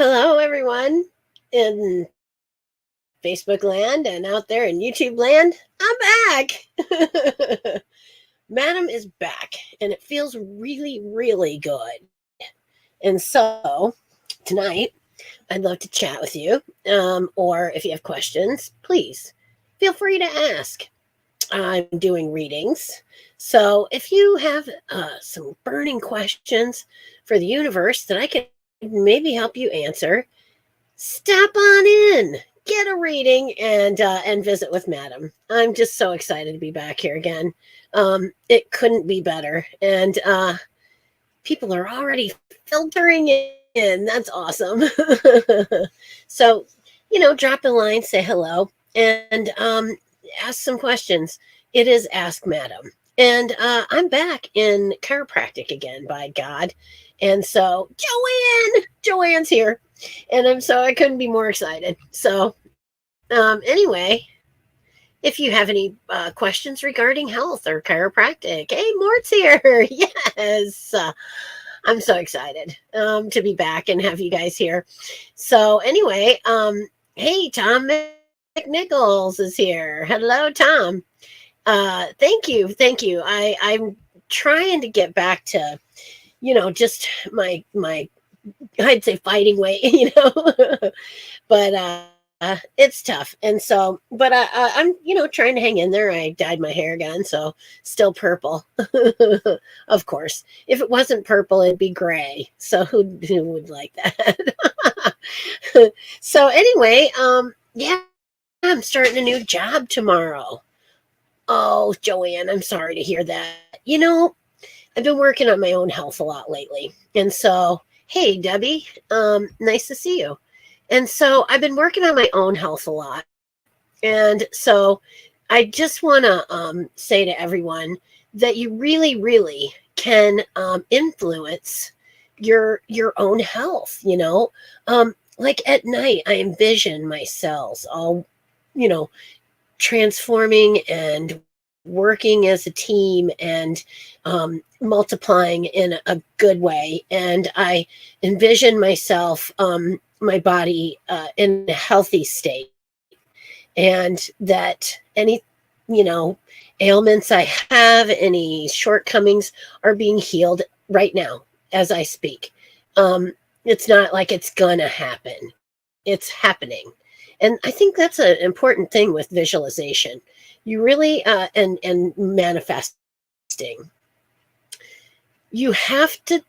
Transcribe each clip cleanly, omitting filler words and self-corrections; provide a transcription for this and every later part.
Hello, everyone in Facebook land and out there in YouTube land. I'm back. Madam is back, and it feels really, really good. And so tonight, I'd love to chat with you. Or if you have questions, please feel free to ask. I'm doing readings. So if you have some burning questions for the universe that I can maybe help you answer, step on in, get a reading, and visit with Madam. I'm just so excited to be back here again. It couldn't be better, and people are already filtering in. That's awesome. So, drop a line, say hello, and ask some questions. It is Ask Madam. And I'm back in chiropractic again, by God. And so Joanne's here. And I couldn't be more excited. So, anyway, if you have any questions regarding health or chiropractic, hey, Mort's here. Yes. I'm so excited to be back and have you guys here. So, anyway, hey, Tom McNichols is here. Hello, Tom. Thank you. Thank you. I'm trying to get back to, just my I'd say fighting weight, but it's tough. And so, but I'm, trying to hang in there. I dyed my hair again, so still purple, of course. If it wasn't purple, it'd be gray. So who would like that? So anyway, yeah, I'm starting a new job tomorrow. Oh, Joanne, I'm sorry to hear that. I've been working on my own health a lot lately. And so, hey, Debbie, nice to see you. And so I've been working on my own health a lot. And so I just want to say to everyone that you really, really can influence your own health, like at night, I envision my cells all, transforming and working as a team and multiplying in a good way. And I envision myself, my body in a healthy state, and that any, ailments I have, any shortcomings are being healed right now as I speak. It's not like it's gonna happen. It's happening. And I think that's an important thing with visualization. You really and manifesting. You have to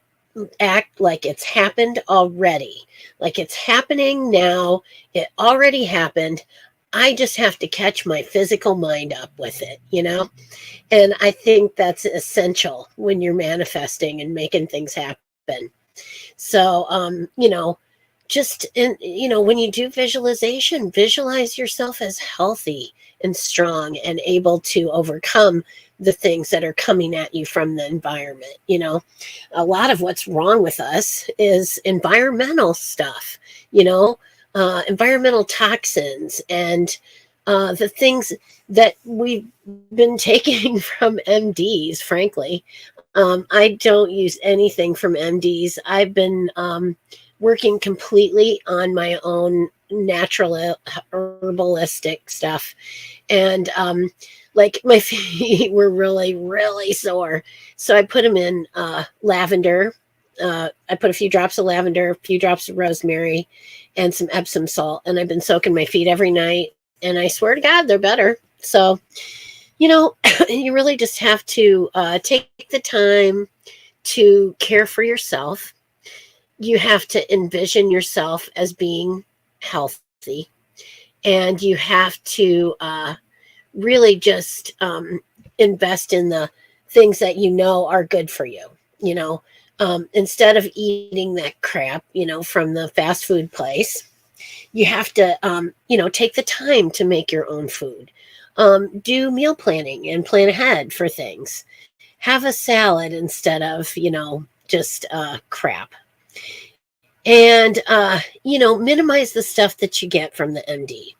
act like it's happened already. Like it's happening now. It already happened. I just have to catch my physical mind up with it, And I think that's essential when you're manifesting and making things happen. So, just when you do visualization, visualize yourself as healthy and strong and able to overcome the things that are coming at you from the environment. A lot of what's wrong with us is environmental stuff, environmental toxins and the things that we've been taking from MDs, frankly. I don't use anything from MDs. I've been working completely on my own natural herbalistic stuff. And like my feet were really, really sore. So I put them in lavender. I put a few drops of lavender, a few drops of rosemary, and some Epsom salt. And I've been soaking my feet every night. And I swear to God, they're better. So, you really just have to take the time to care for yourself. You have to envision yourself as being healthy. And you have to really just invest in the things that are good for you, instead of eating that crap, from the fast food place. You have to, take the time to make your own food. Do meal planning and plan ahead for things. Have a salad instead of, just crap. And, minimize the stuff that you get from the MD.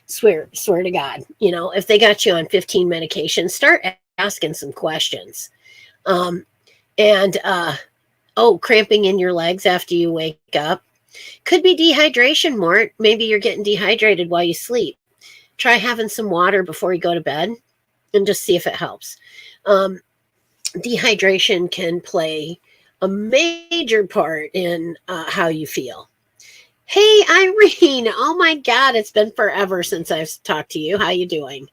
Swear to God, if they got you on 15 medications, start asking some questions. And, cramping in your legs after you wake up. Could be dehydration, Mort. Maybe you're getting dehydrated while you sleep. Try having some water before you go to bed and just see if it helps. Dehydration can play a major part in how you feel. Hey, Irene. Oh my God, it's been forever since I've talked to you. How you doing?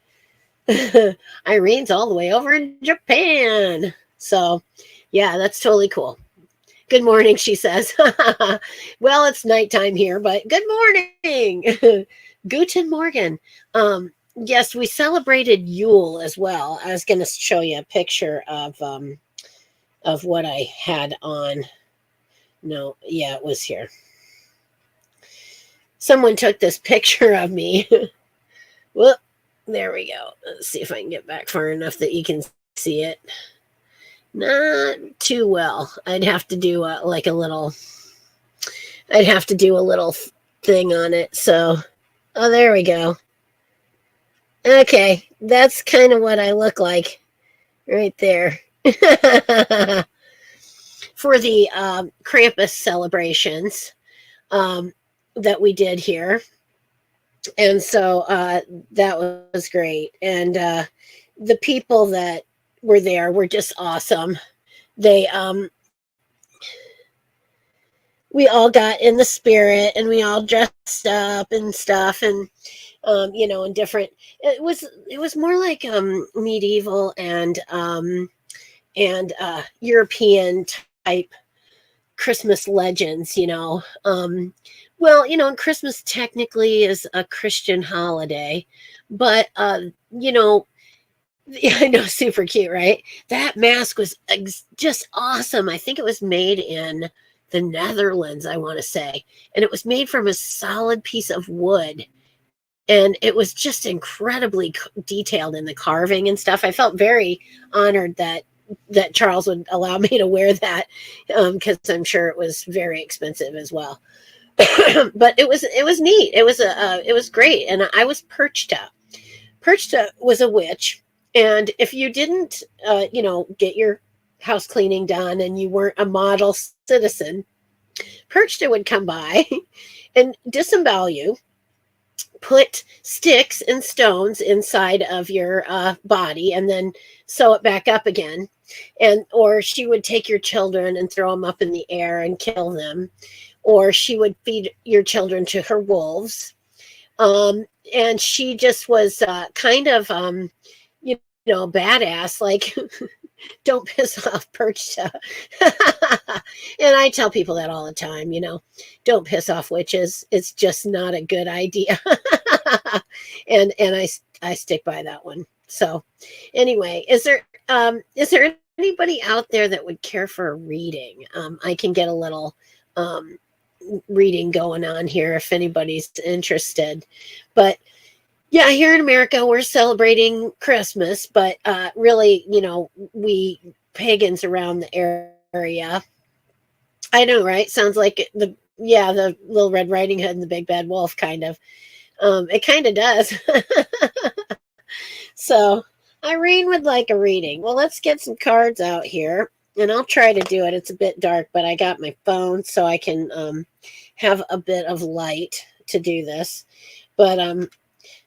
Irene's all the way over in Japan. So, yeah, that's totally cool. Good morning, she says. Well, it's nighttime here, but good morning. Guten Morgen. Yes, we celebrated Yule as well. I was going to show you a picture of what I had on. No, yeah, it was here. Someone took this picture of me. Well, there we go. Let's see if I can get back far enough that you can see it. Not too well. I'd have to do a little thing on it. So, oh, there we go. Okay, that's kind of what I look like right there. For the Krampus celebrations that we did here. And so that was great. And the people that were there were just awesome. They we all got in the spirit and we all dressed up and stuff, and in different, it was more like medieval and European type Christmas legends, well, and Christmas technically is a Christian holiday, but I know, super cute, right? That mask was just awesome. I think it was made in the Netherlands, I want to say, and it was made from a solid piece of wood, and it was just incredibly detailed in the carving and stuff. I felt very honored that Charles would allow me to wear that, because I'm sure it was very expensive as well. But it was neat. It was great, and I was Perchta. Perchta was a witch, and if you didn't, get your house cleaning done and you weren't a model citizen, Perchta would come by and disembowel you, put sticks and stones inside of your body, and then sew it back up again. Or she would take your children and throw them up in the air and kill them, or she would feed your children to her wolves. And she just was kind of badass, like don't piss off Perchta. And I tell people that all the time, don't piss off witches. It's just not a good idea. and I stick by that one. So anyway, is there anybody out there that would care for a reading? I can get a little reading going on here if anybody's interested. But yeah, here in America, we're celebrating Christmas, but really, we pagans around the area. I know, right? Sounds like the Little Red Riding Hood and the Big Bad Wolf, kind of. It kind of does. So Irene would like a reading. Well, let's get some cards out here, and I'll try to do it. It's a bit dark, but I got my phone so I can have a bit of light to do this. But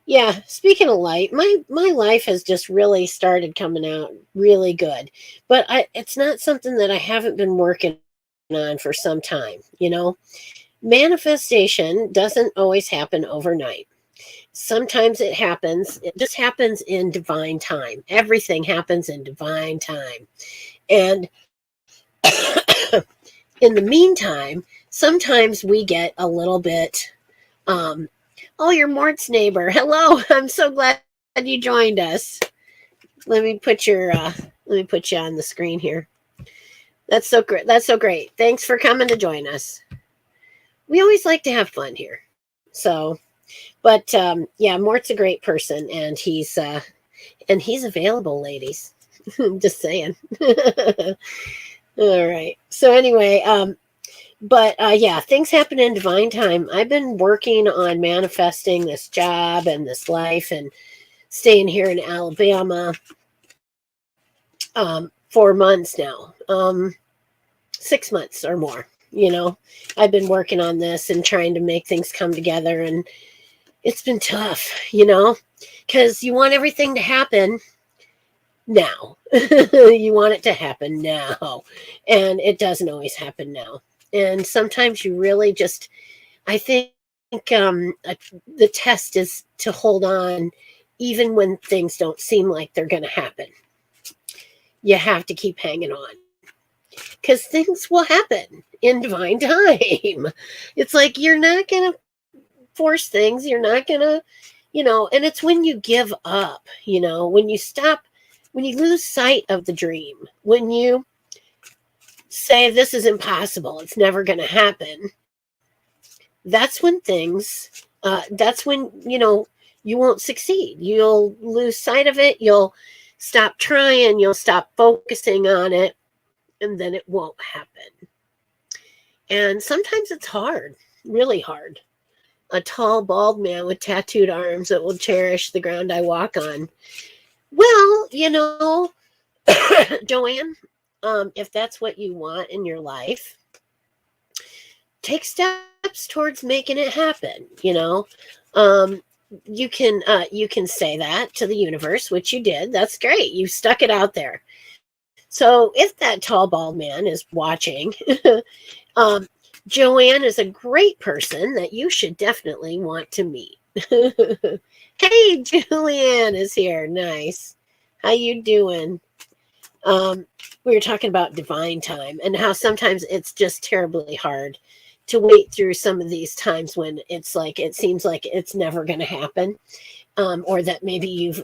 yeah, speaking of light, my life has just really started coming out really good. But it's not something that I haven't been working on for some time, Manifestation doesn't always happen overnight. Sometimes it just happens in divine time. Everything happens in divine time. And in the meantime, sometimes we get a little bit oh, you're Mort's neighbor. Hello. I'm so glad you joined us. Let me put you on the screen here. That's so great. That's so great. Thanks for coming to join us. We always like to have fun here. So, but yeah, Mort's a great person, and he's available, ladies. Just saying. All right. So anyway, but yeah, things happen in divine time. I've been working on manifesting this job and this life and staying here in Alabama for months now, 6 months or more. I've been working on this and trying to make things come together, and it's been tough, because you want everything to happen now. You want it to happen now, and it doesn't always happen now. And sometimes you really just, I think, the test is to hold on even when things don't seem like they're going to happen. You have to keep hanging on, because things will happen in divine time. It's like you're not going to force things. You're not going to, and it's when you give up, when you stop, when you lose sight of the dream, when you say, this is impossible, it's never going to happen. That's when that's when, you won't succeed. You'll lose sight of it. You'll stop trying. You'll stop focusing on it. And then it won't happen. And sometimes it's hard, really hard. A tall, bald man with tattooed arms that will cherish the ground I walk on. Well, Joanne, if that's what you want in your life, take steps towards making it happen. You can say that to the universe, which you did. That's great. You stuck it out there. So if that tall, bald man is watching, Joanne is a great person that you should definitely want to meet. Hey, Julianne is here. Nice. How you doing? We were talking about divine time and how sometimes it's just terribly hard to wait through some of these times when it's like, it seems like it's never going to happen. Or that maybe you've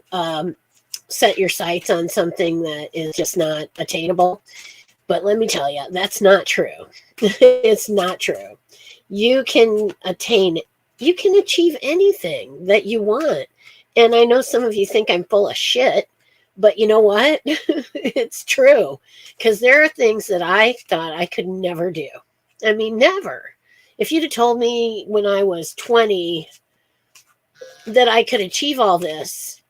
set your sights on something that is just not attainable. But let me tell you, that's not true. It's not true. You can achieve anything that you want. And I know some of you think I'm full of shit, but you know what? It's true. Because there are things that I thought I could never do. I mean, never. If you'd have told me when I was 20 that I could achieve all this,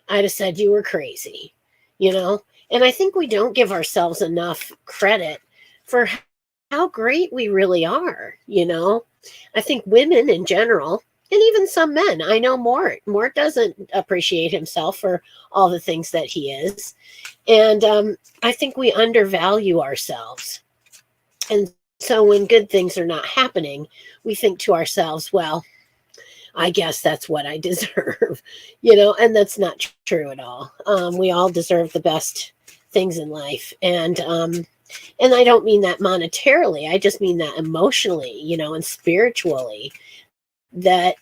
I'd have said you were crazy, And I think we don't give ourselves enough credit for how great we really are, I think women in general, and even some men, I know Mort doesn't appreciate himself for all the things that he is. And I think we undervalue ourselves. And so when good things are not happening, we think to ourselves, well, I guess that's what I deserve, and that's not true at all. We all deserve the best things in life. And I don't mean that monetarily. I just mean that emotionally, and spiritually, that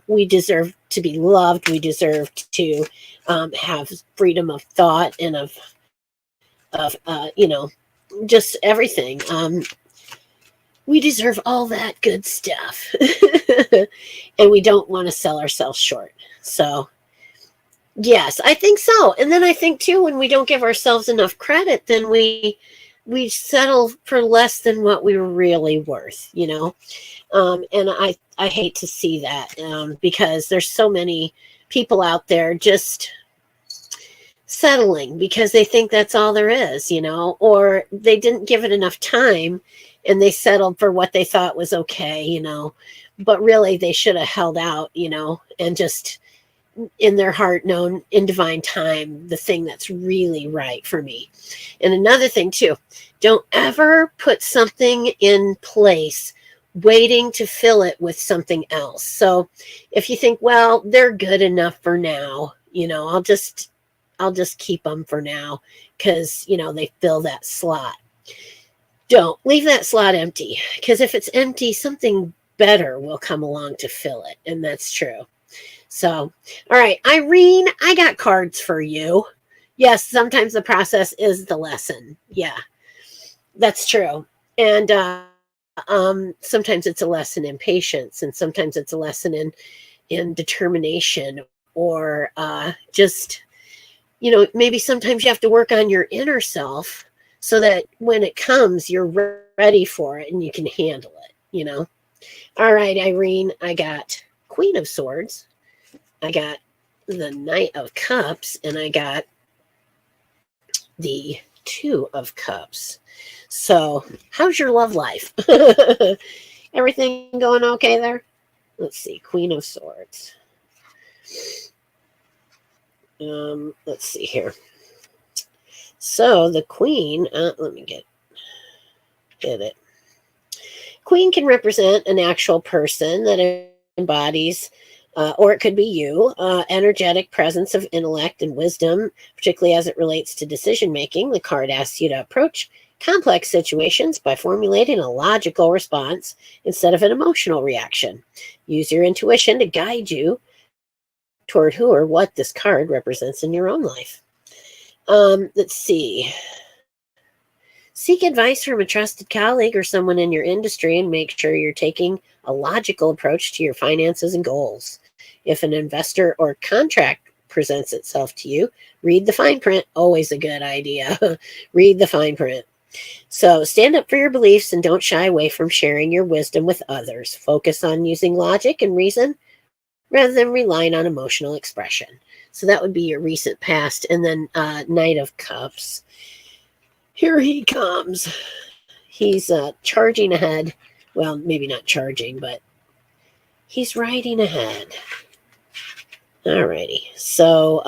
we deserve to be loved. We deserve to have freedom of thought and of just everything. We deserve all that good stuff. And we don't want to sell ourselves short. So, yes, I think so. And then I think, too, when we don't give ourselves enough credit, then we settle for less than what we were really worth, And I hate to see that because there's so many people out there just settling because they think that's all there is, or they didn't give it enough time and they settled for what they thought was okay, but really they should have held out, and just in their heart known in divine time the thing that's really right for me. And another thing too, don't ever put something in place waiting to fill it with something else. So if you think, well, they're good enough for now, I'll just keep them for now because they fill that slot. Don't leave that slot empty, because if it's empty, something better will come along to fill it. And that's true. So, all right, Irene, I got cards for you. Yes, sometimes the process is the lesson. Yeah, that's true. And sometimes it's a lesson in patience, and sometimes it's a lesson in determination, or just, maybe sometimes you have to work on your inner self so that when it comes, you're ready for it and you can handle it, All right, Irene, I got Queen of Swords. I got the Knight of Cups, and I got the Two of Cups. So, how's your love life? Everything going okay there? Let's see. Queen of Swords. Let's see here. So the Queen, let me get it. Queen can represent an actual person that embodies, or it could be you, energetic presence of intellect and wisdom, particularly as it relates to decision making. The card asks you to approach complex situations by formulating a logical response instead of an emotional reaction. Use your intuition to guide you toward who or what this card represents in your own life. Let's see. Seek advice from a trusted colleague or someone in your industry and make sure you're taking a logical approach to your finances and goals. If an investor or contract presents itself to you, read the fine print. Always a good idea. Read the fine print. So stand up for your beliefs and don't shy away from sharing your wisdom with others. Focus on using logic and reason rather than relying on emotional expression. So that would be your recent past. And then Knight of Cups. Here he comes. He's charging ahead. Well, maybe not charging, but he's riding ahead. Alrighty. So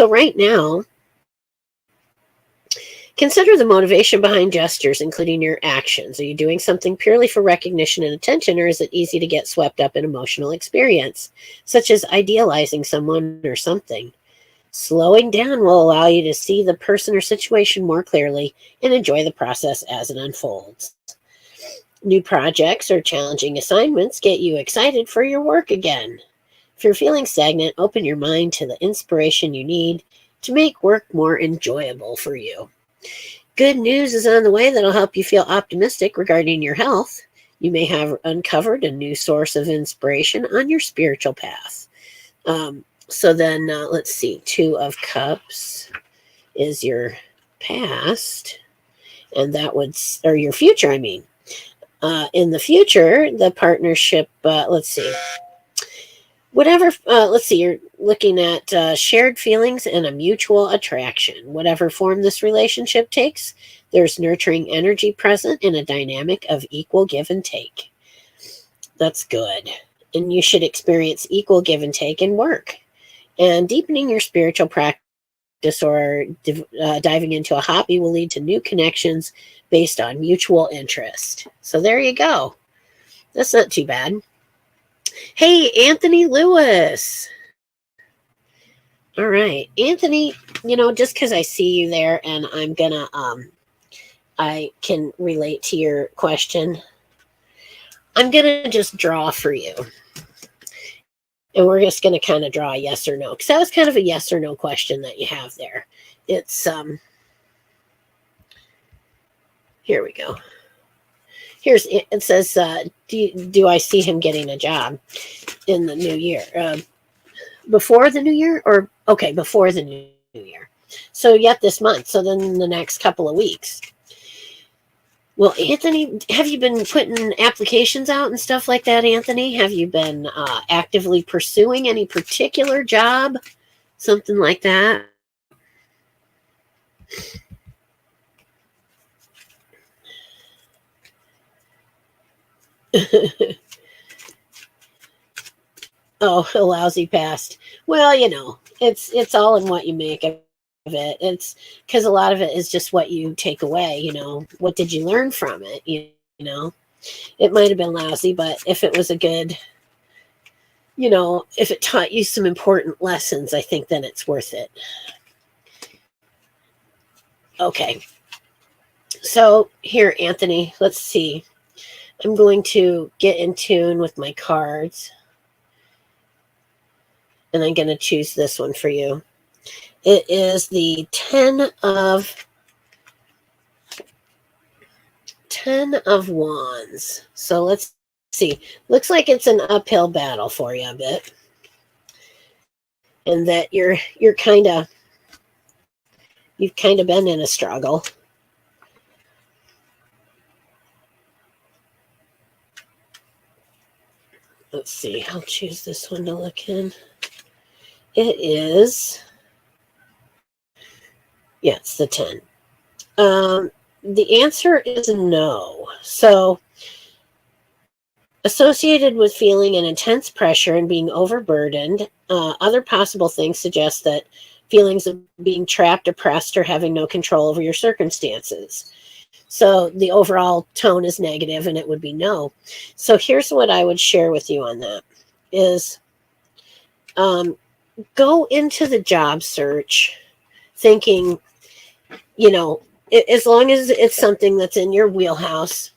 right now, consider the motivation behind gestures, including your actions. Are you doing something purely for recognition and attention, or is it easy to get swept up in emotional experience, such as idealizing someone or something? Slowing down will allow you to see the person or situation more clearly and enjoy the process as it unfolds. New projects or challenging assignments get you excited for your work again. If you're feeling stagnant, open your mind to the inspiration you need to make work more enjoyable for you. Good news is on the way that'll help you feel optimistic regarding your health. You may have uncovered a new source of inspiration on your spiritual path. So then let's see. Two of Cups is your past, and that would, or your future, I mean. In the future, the partnership, let's see. Let's see, you're looking at shared feelings and a mutual attraction. Whatever form this relationship takes, there's nurturing energy present in a dynamic of equal give and take. That's good. And you should experience equal give and take in work. And deepening your spiritual practice or diving into a hobby will lead to new connections based on mutual interest. So there you go. That's not too bad. Hey, Anthony Lewis. All right. Anthony, just because I see you there and I'm going to, I can relate to your question, I'm going to just draw for you. And we're just going to kind of draw a yes or no, because that was kind of a yes or no question that you have there. It's, here we go. It says, do I see him getting a job in the new year? Before the new year? Before the new year. So yet this month. So then the next couple of weeks. Well, Anthony, have you been putting applications out and stuff like that, Anthony? Have you been actively pursuing any particular job? Something like that? Oh, a lousy past. Well, it's all in what you make of it. It's because a lot of it is just what you take away. What did you learn from it? It might have been lousy, but if it was a good, if it taught you some important lessons, I think then it's worth it. Okay. So here, Anthony, let's see. I'm going to get in tune with my cards. And I'm going to choose this one for you. It is the 10 of Wands. So let's see. Looks like it's an uphill battle for you a bit. And that you've kind of been in a struggle. Let's see. I'll choose this one to look in. It is, it's the 10. The answer is no. So, associated with feeling an intense pressure and being overburdened, other possible things suggest that feelings of being trapped, oppressed, or having no control over your circumstances. So the overall tone is negative and it would be no. So here's what I would share with you on that is go into the job search thinking, as long as it's something that's in your wheelhouse,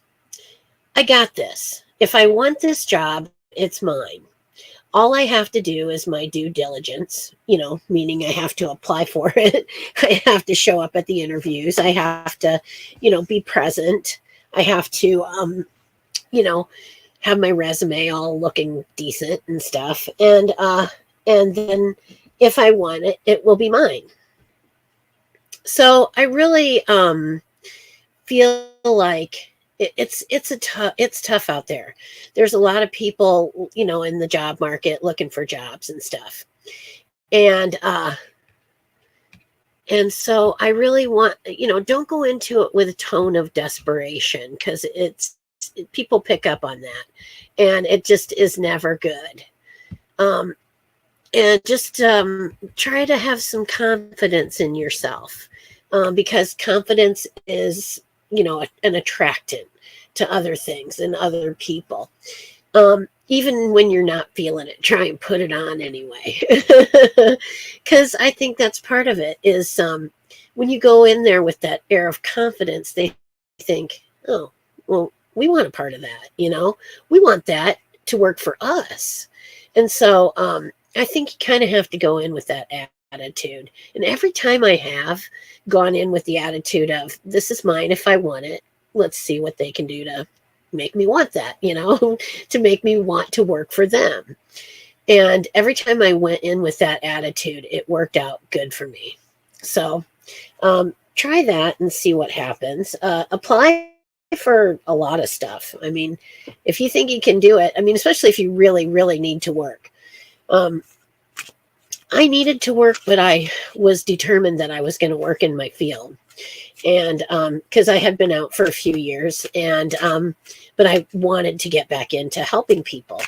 I got this. If I want this job, it's mine. All I have to do is my due diligence, meaning I have to apply for it. I have to show up at the interviews. I have to, be present. I have to, have my resume all looking decent and stuff. And then if I want it, it will be mine. So I really feel like it's tough out there. There's a lot of people, in the job market looking for jobs and stuff. And so I really want, don't go into it with a tone of desperation, because people pick up on that, and it just is never good. And just try to have some confidence in yourself, because confidence is, an attractant to other things and other people. Even when you're not feeling it, try and put it on anyway. Because I think that's part of it is when you go in there with that air of confidence, they think, oh, well, we want a part of that, we want that to work for us. And so I think you kind of have to go in with that attitude. And every time I have gone in with the attitude of, this is mine if I want it, let's see what they can do to make me want that, to make me want to work for them. And every time I went in with that attitude, it worked out good for me. So try that and see what happens. Apply for a lot of stuff. I mean, if you think you can do it, especially if you really, really need to work. I needed to work, but I was determined that I was going to work in my field. And because I had been out for a few years, and but I wanted to get back into helping people.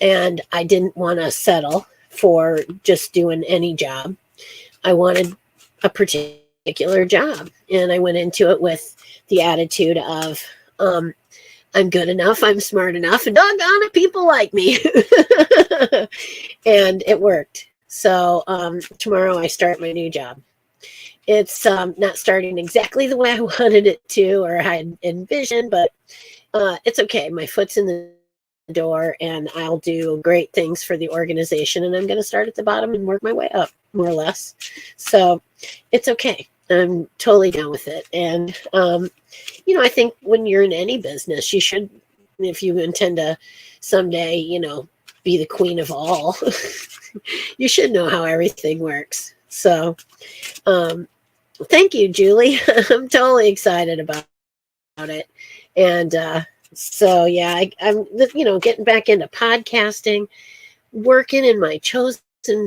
And I didn't want to settle for just doing any job. I wanted a particular job. And I went into it with the attitude of, I'm good enough, I'm smart enough, and doggone it, people like me. And it worked. So tomorrow I start my new job. It's not starting exactly the way I wanted it to, or I had envisioned, but it's okay. My foot's in the door, and I'll do great things for the organization, and I'm going to start at the bottom and work my way up, more or less. So it's okay. I'm totally down with it. And, I think when you're in any business, you should, if you intend to someday, be the queen of all, you should know how everything works. So thank you, Julie. I'm totally excited about it. And so, yeah, I'm, getting back into podcasting, working in my chosen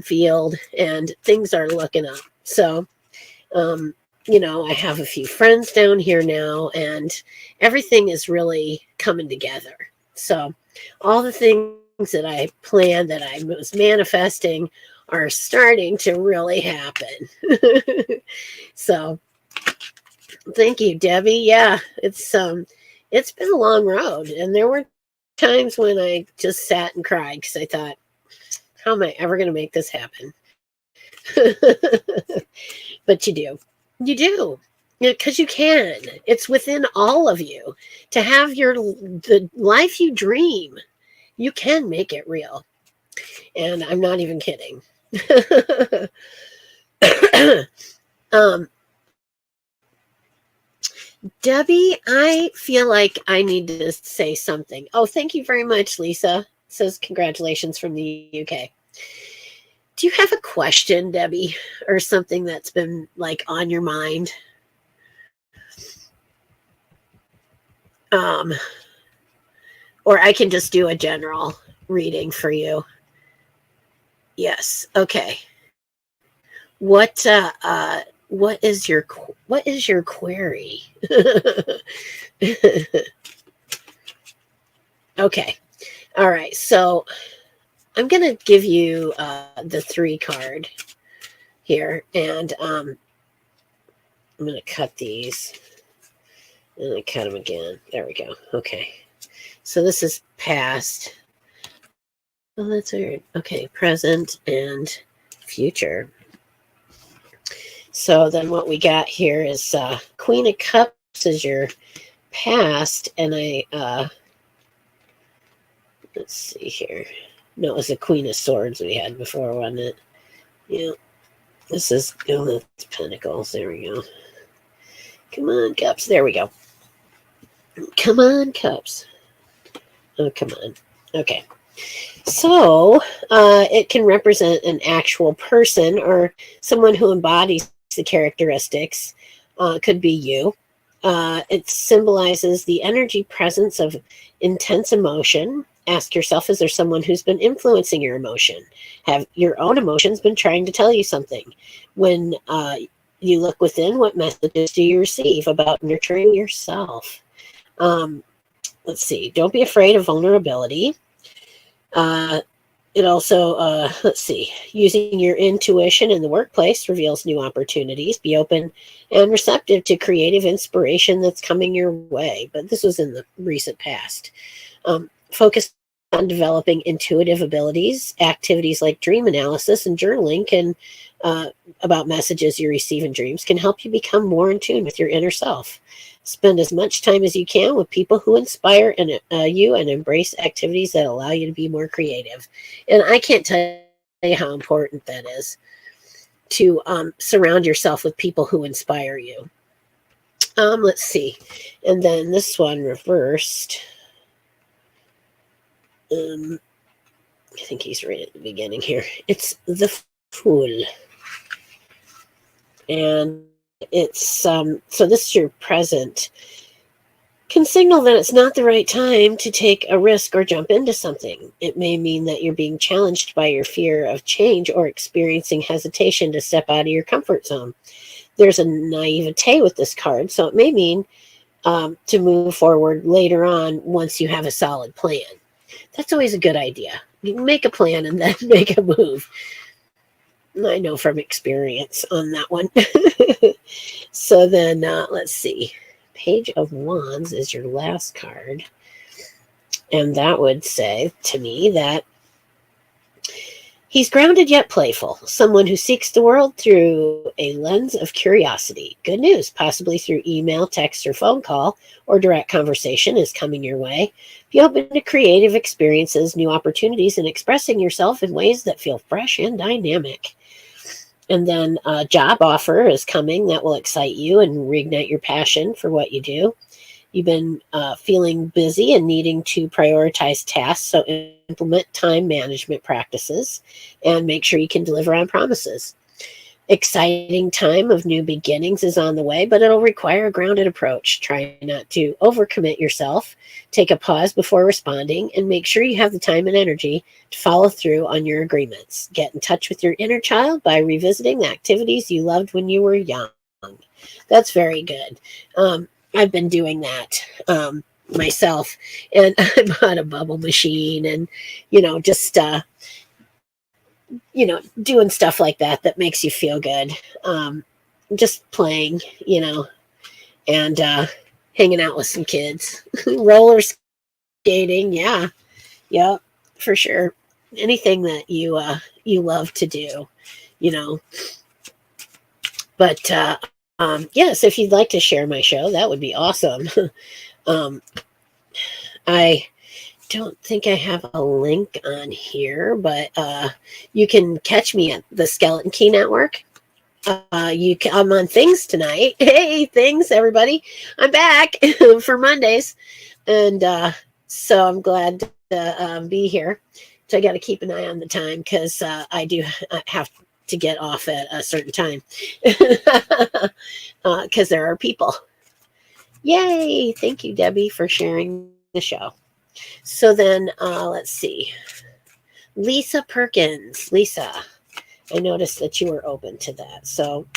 field, and things are looking up. So, I have a few friends down here now, and everything is really coming together. So all the things that I planned, that I was manifesting, are starting to really happen. So thank you, Debbie. Yeah, it's been a long road, and there were times when I just sat and cried because I thought, how am I ever going to make this happen? But you do, because you can. It's within all of you to have the life you dream. You can make it real. And I'm not even kidding. Debbie, I feel like I need to say something. Oh, thank you very much, Lisa. It says congratulations from the UK. Do you have a question, Debbie, or something that's been like on your mind? Or I can just do a general reading for you. Yes. Okay. What what is your query? Okay. All right. So I'm going to give you the 3 card here, and I'm going to cut these, and I cut them again. There we go. Okay. So this is past. Oh, that's weird. Okay. Present and future. So then what we got here is Queen of Cups is your past, and let's see here. No, it was the Queen of Swords we had before, wasn't it? Yeah. This is Pentacles. There we go. Come on, Cups. There we go. Come on, Cups. Oh, come on. Okay. So it can represent an actual person or someone who embodies the characteristics. Could be you. It symbolizes the energy presence of intense emotion. Ask yourself, is there someone who's been influencing your emotion? Have your own emotions been trying to tell you something? When you look within, what messages do you receive about nurturing yourself? Let's see. Don't be afraid of vulnerability. It also, let's see, using your intuition in the workplace reveals new opportunities. Be open and receptive to creative inspiration that's coming your way. But this was in the recent past. Focus on developing intuitive abilities. Activities like dream analysis and journaling can about messages you receive in dreams can help you become more in tune with your inner self. Spend as much time as you can with people who inspire you and embrace activities that allow you to be more creative. And I can't tell you how important that is to surround yourself with people who inspire you. Let's see. And then this one reversed. I think he's right at the beginning here. It's the Fool. And it's so this is your present. Can signal that it's not the right time to take a risk or jump into something. It may mean that you're being challenged by your fear of change or experiencing hesitation to step out of your comfort zone. There's a naivete with this card, so it may mean to move forward later on once you have a solid plan. That's always a good idea. You make a plan and then make a move. I know from experience on that one. So then let's see. Page of Wands is your last card. And that would say to me that he's grounded yet playful, someone who seeks the world through a lens of curiosity. Good news, possibly through email, text, or phone call, or direct conversation is coming your way. Be open to creative experiences, new opportunities, and expressing yourself in ways that feel fresh and dynamic. And then a job offer is coming that will excite you and reignite your passion for what you do. You've been feeling busy and needing to prioritize tasks, so implement time management practices and make sure you can deliver on promises. Exciting time of new beginnings is on the way, but it'll require a grounded approach. Try not to overcommit yourself. Take a pause before responding and make sure you have the time and energy to follow through on your agreements. Get in touch with your inner child by revisiting the activities you loved when you were young. That's very good. I've been doing that myself, and I bought a bubble machine and, just doing stuff like that makes you feel good. Just playing, and hanging out with some kids, roller skating. Yeah, for sure. Anything that you love to do, But yes, if you'd like to share my show, that would be awesome. I don't think I have a link on here, but you can catch me at the Skeleton Key Network. I'm on Things tonight. Hey, Things, everybody! I'm back for Mondays, and so I'm glad to be here. So I got to keep an eye on the time because I do have to get off at a certain time because there are people. Yay! Thank you, Debbie, for sharing the show. So then, let's see. Lisa Perkins. Lisa, I noticed that you were open to that. So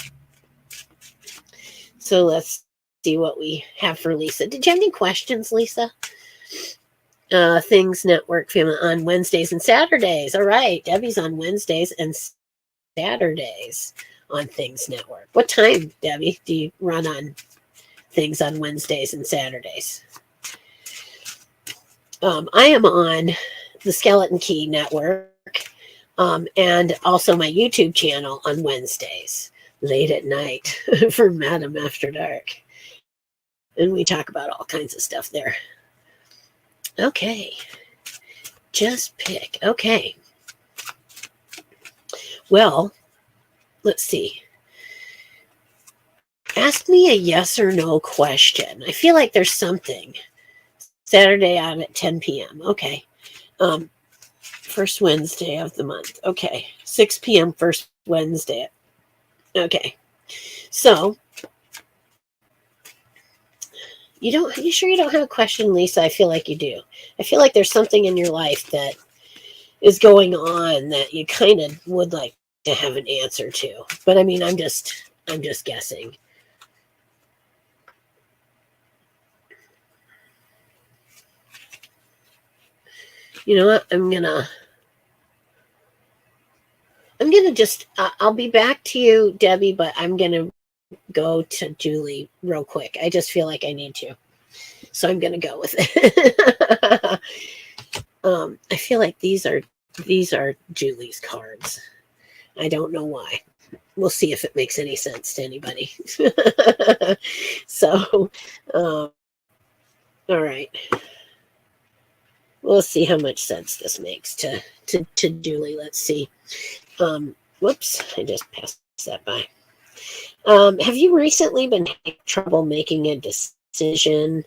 So let's see what we have for Lisa. Did you have any questions, Lisa? Things Network Family on Wednesdays and Saturdays. All right. Debbie's on Wednesdays and Saturdays on Things Network. What time, Debbie, do you run on Things on Wednesdays and Saturdays? I am on the Skeleton Key Network and also my YouTube channel on Wednesdays, late at night for Madam After Dark. And we talk about all kinds of stuff there. Okay. Just pick. Okay. Well, let's see. Ask me a yes or no question. I feel like there's something. Saturday on at 10 p.m. Okay. First Wednesday of the month. Okay. 6 p.m. first Wednesday. Okay. So, you sure you don't have a question, Lisa? I feel like you do. I feel like there's something in your life that is going on that you kind of would like to have an answer to. But I mean, I'm just guessing. You know what? I'm gonna just, I'll be back to you, Debbie, but I'm gonna go to Julie real quick. I just feel like I need to. So I'm gonna go with it. I feel like these are Julie's cards. I don't know why. We'll see if it makes any sense to anybody. So, all right. We'll see how much sense this makes to Julie. Let's see. Whoops, I just passed that by. Have you recently been having trouble making a decision?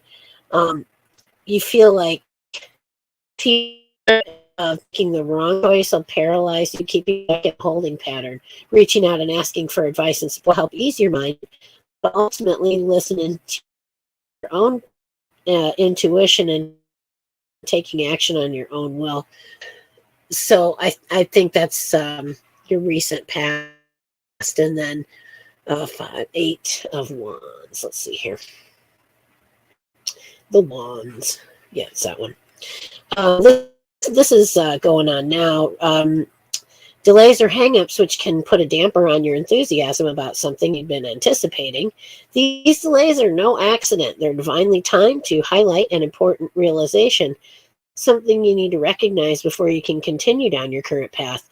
You feel like making the wrong choice will paralyze you, keeping back in a holding pattern. Reaching out and asking for advice and support will help ease your mind, but ultimately listening to your own intuition and taking action on your own will. So I think that's your recent past. And then 8 of Wands. Let's see here. The Wands. Yeah, it's that one. This is going on now. Delays or hangups, which can put a damper on your enthusiasm about something you've been anticipating. These delays are no accident. They're divinely timed to highlight an important realization, something you need to recognize before you can continue down your current path.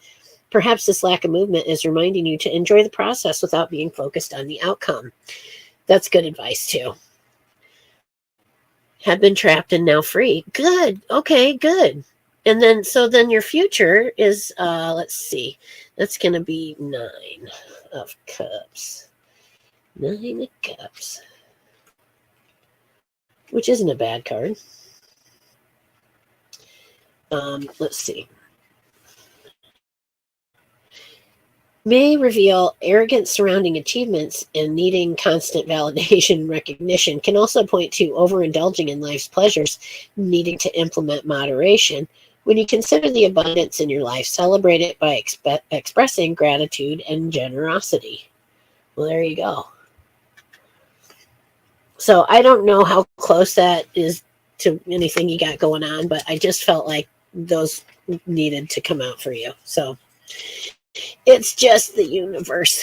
Perhaps this lack of movement is reminding you to enjoy the process without being focused on the outcome. That's good advice, too. Have been trapped and now free. Good. Okay, good. And then, so then your future is, let's see, that's going to be 9 of Cups. 9 of Cups. Which isn't a bad card. Let's see. May reveal arrogance surrounding achievements and needing constant validation and recognition. Can also point to overindulging in life's pleasures, needing to implement moderation. When you consider the abundance in your life, celebrate it by expressing gratitude and generosity. Well, there you go. So I don't know how close that is to anything you got going on, but I just felt like those needed to come out for you. So it's just the universe.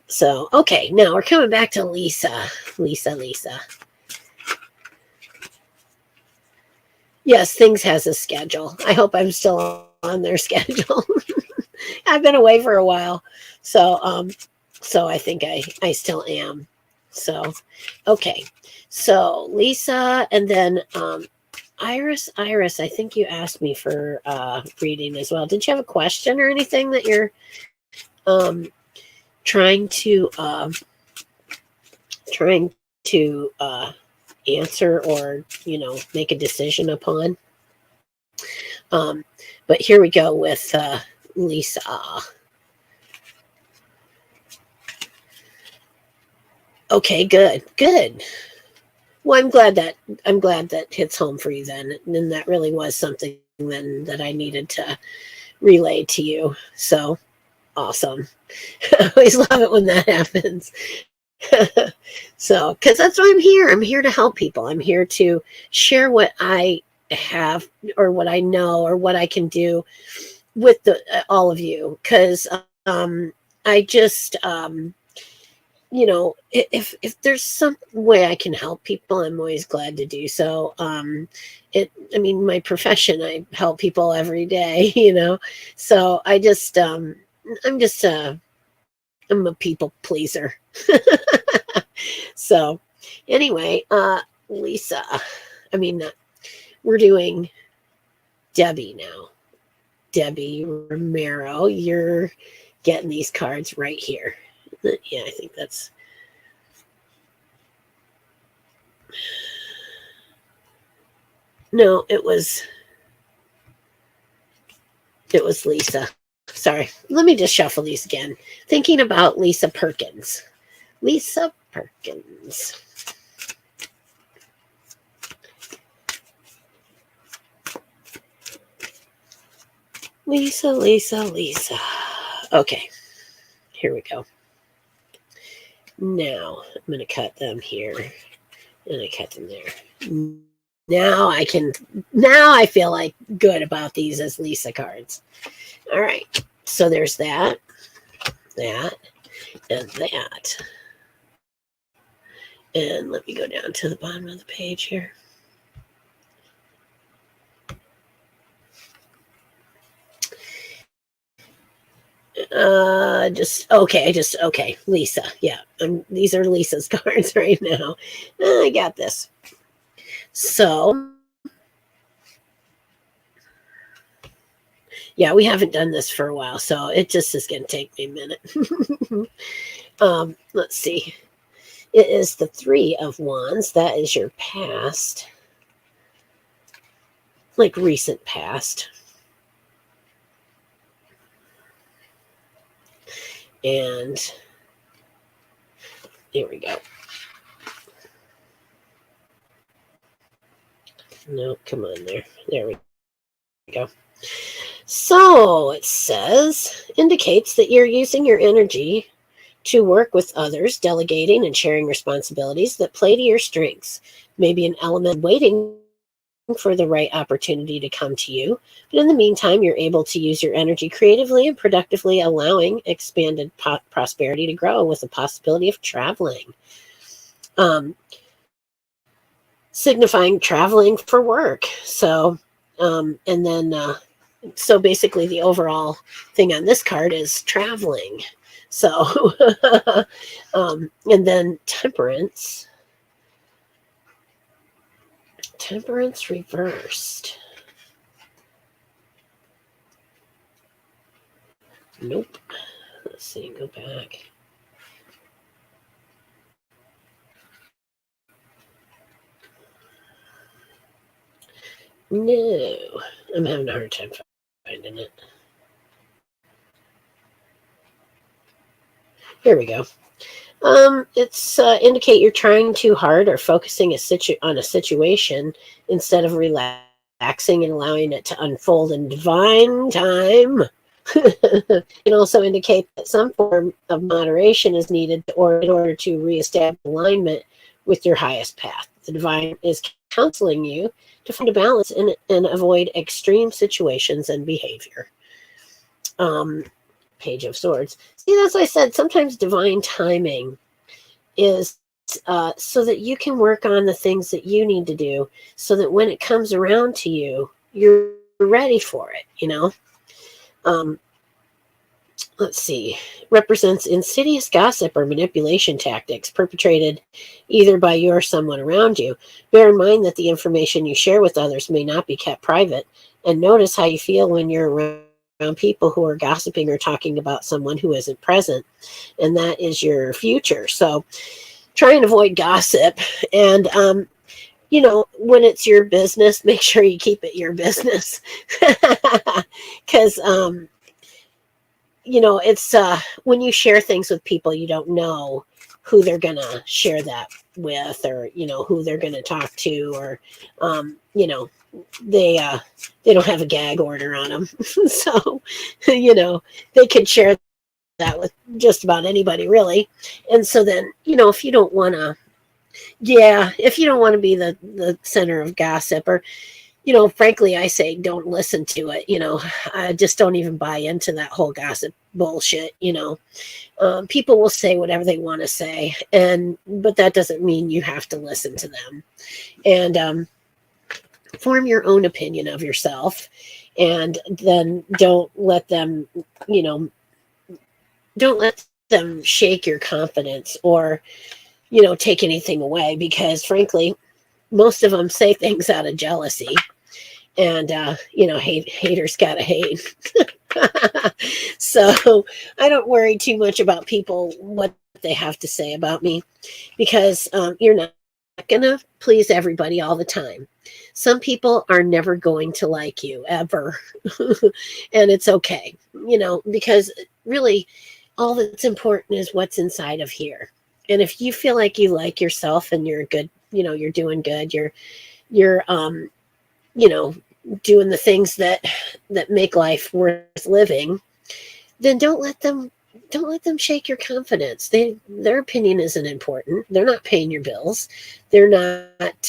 So, okay, now we're coming back to Lisa. Lisa. Yes, Things has a schedule. I hope I'm still on their schedule. I've been away for a while. So I think I still am. So, okay. So Lisa, and then Iris, I think you asked me for reading as well. Did you have a question or anything that you're trying to answer or, make a decision upon? But here we go with Lisa. Okay, good. Well, I'm glad that hits home for you then. And that really was something then that I needed to relay to you. So awesome. I always love it when that happens. So, because that's why I'm here. I'm here to help people. I'm here to share what I have or what I know or what I can do with all of you. Because I just, if there's some way I can help people, I'm always glad to do so. I mean, my profession, I help people every day, so I'm just I'm a people pleaser. So anyway, Lisa, I mean, we're doing Debbie now. Debbie Romero, you're getting these cards right here. Yeah, I think that's. No, it was Lisa. Sorry. Let me just shuffle these again. Thinking about Lisa Perkins. Lisa Perkins. Lisa. Okay. Here we go. Now, I'm going to cut them here. And I cut them there. Now I feel like good about these as Lisa cards. All right. So there's that, and that. And let me go down to the bottom of the page here. Okay, Lisa. Yeah, these are Lisa's cards right now. I got this. So, yeah, we haven't done this for a while, so it just is going to take me a minute. Let's see. It is the Three of Wands. That is your past, like recent past. And here we go. No, come on there. There we go. So it says, indicates that you're using your energy to work with others, delegating and sharing responsibilities that play to your strengths. Maybe an element waiting for the right opportunity to come to you. But in the meantime, you're able to use your energy creatively and productively, allowing expanded prosperity to grow with the possibility of traveling. Signifying traveling for work. So, and then, so basically the overall thing on this card is traveling. So, and then temperance reversed. Nope. Let's see, go back. No, I'm having a hard time finding it. Here we go. It's indicate you're trying too hard or focusing on a situation instead of relaxing and allowing it to unfold in divine time. It can also indicate that some form of moderation is needed in order to reestablish alignment with your highest path. The divine is counseling you to find a balance and avoid extreme situations and behavior. Page of Swords. See, as I said, sometimes divine timing is so that you can work on the things that you need to do so that when it comes around to you, you're ready for it, let's see. Represents insidious gossip or manipulation tactics perpetrated either by you or someone around you. Bear in mind that the information you share with others may not be kept private, and notice how you feel when you're around people who are gossiping or talking about someone who isn't present, and that is your future. So try and avoid gossip, and when it's your business, make sure you keep it your business, because it's when you share things with people, you don't know who they're gonna share that with, or who they're gonna talk to, or they don't have a gag order on them. So they could share that with just about anybody, really. And so then, if you don't want to, yeah, if you don't want to be the center of gossip, or frankly, I say don't listen to it. I just don't even buy into that whole gossip bullshit. People will say whatever they want to say, but that doesn't mean you have to listen to them. And form your own opinion of yourself, and then don't let them, don't let them shake your confidence, or take anything away, because frankly, most of them say things out of jealousy. And haters gotta hate. So I don't worry too much about people, what they have to say about me, because you're not gonna please everybody all the time. Some people are never going to like you ever. And it's okay, because really all that's important is what's inside of here. And if you feel like you like yourself, and you're good, you're doing good, you're doing the things that make life worth living, then don't let them shake your confidence. Their opinion isn't important. They're not paying your bills. They're not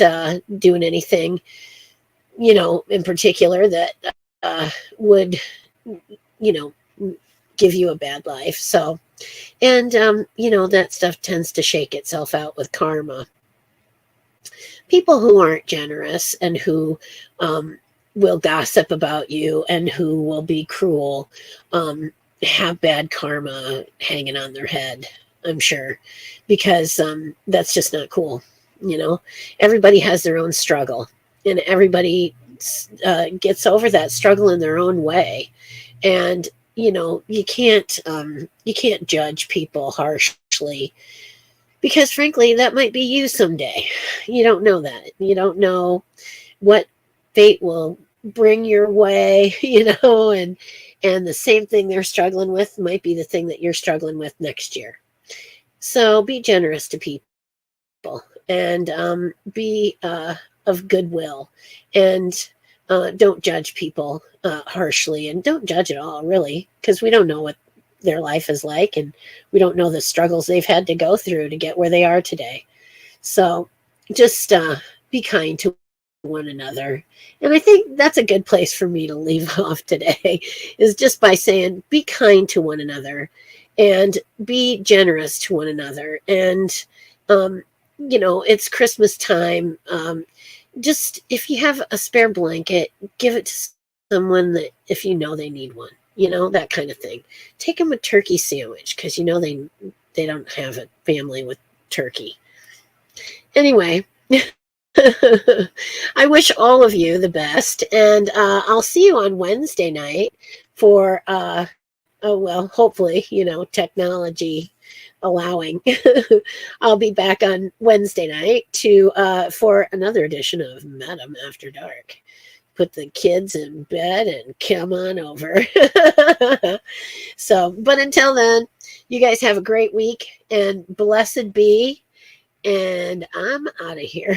doing anything, in particular that would, give you a bad life. So, and that stuff tends to shake itself out with karma. People who aren't generous, and who will gossip about you, and who will be cruel, have bad karma hanging on their head, I'm sure, because that's just not cool. Everybody has their own struggle, and everybody gets over that struggle in their own way. And you can't judge people harshly, because frankly, that might be you someday. You don't know that. You don't know what fate will bring your way, and the same thing they're struggling with might be the thing that you're struggling with next year. So be generous to people, and be of goodwill, and don't judge people harshly, and don't judge at all, really, because we don't know what their life is like, and we don't know the struggles they've had to go through to get where they are today. So just be kind to one another. And I think that's a good place for me to leave off today, is just by saying be kind to one another, and be generous to one another. And it's Christmas time. Just, if you have a spare blanket, give it to someone that, if they need one, that kind of thing. Take them a turkey sandwich, because they don't have a family with turkey. Anyway, I wish all of you the best, and I'll see you on Wednesday night for hopefully, technology allowing. I'll be back on Wednesday night for another edition of Madam After Dark. Put the kids in bed and come on over. So, but until then, you guys have a great week, and blessed be. And I'm out of here.